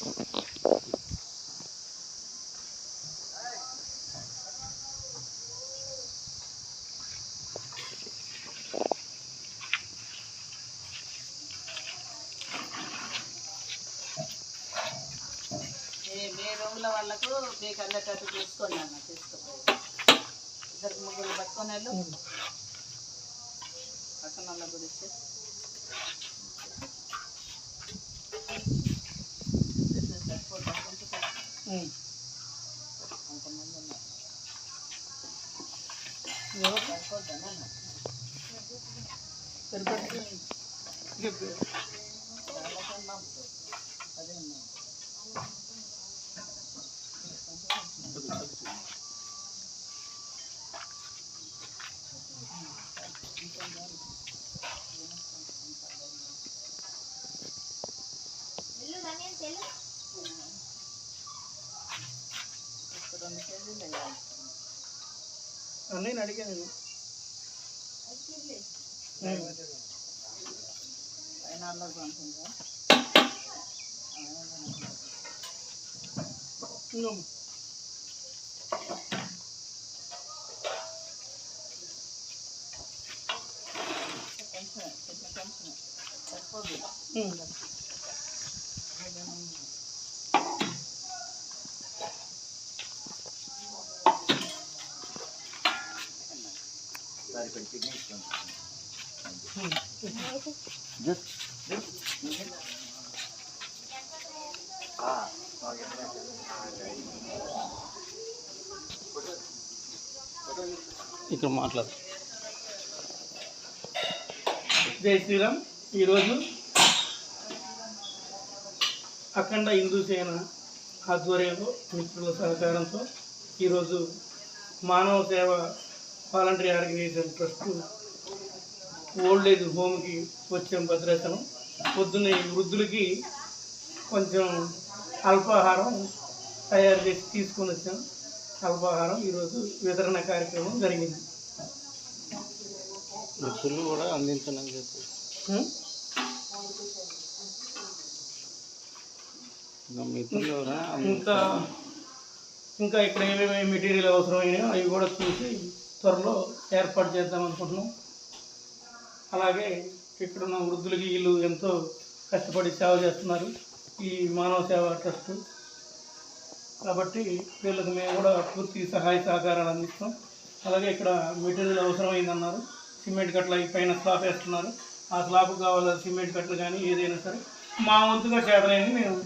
మీ రూమ్ల వాళ్ళకు మీకు అందరికీ తీసుకోండి అన్న, తీసుకుపోయి ఇద్దరు ముగ్గురు పట్టుకొని వెళ్ళు పక్కన వాళ్ళ గురించి కొంతమంది ఉన్నారు సరిపోద్దన్నా అదే ఉన్నా నేను అడిగాను పైన పంపిందా సరిపోదు ఇక్కడ మాట్లాడు. జై శ్రీరామ్. ఈరోజు అఖండ హిందూ సేన ఆధ్వర్యంలో మిత్రుల సహకారంతో ఈరోజు Manava Seva voluntary organisation trust old age హోమ్కి వచ్చాం భద్రాచలం. పొద్దున్న వృద్ధులకి కొంచెం అల్పాహారం తయారు చేసి తీసుకొని వచ్చాం. అల్పాహారం ఈరోజు వితరణ కార్యక్రమం జరిగింది. మిత్రులు కూడా అందించడం ఇంకా ఇక్కడ ఏమేమి మెటీరియల్ అవసరమైనాయో అవి కూడా చూసి త్వరలో ఏర్పాటు చేద్దాం అనుకుంటున్నాం. అలాగే ఇక్కడున్న వృద్ధులకి వీళ్ళు ఎంతో కష్టపడి సేవ చేస్తున్నారు ఈ మానవ సేవ ట్రస్ట్ కాబట్టి వీళ్ళకి మేము కూడా పూర్తి సహాయ సహకారాలు అందిస్తాం. అలాగే ఇక్కడ మెటీరియల్ అవసరమైందన్నారు. సిమెంట్ కట్టలు అవి పైన స్లాబ్ వేస్తున్నారు. ఆ స్లాబ్కి కావాల్సిన సిమెంట్ కట్టలు కానీ ఏదైనా సరే మా వంతుగా చేతనైంది మేము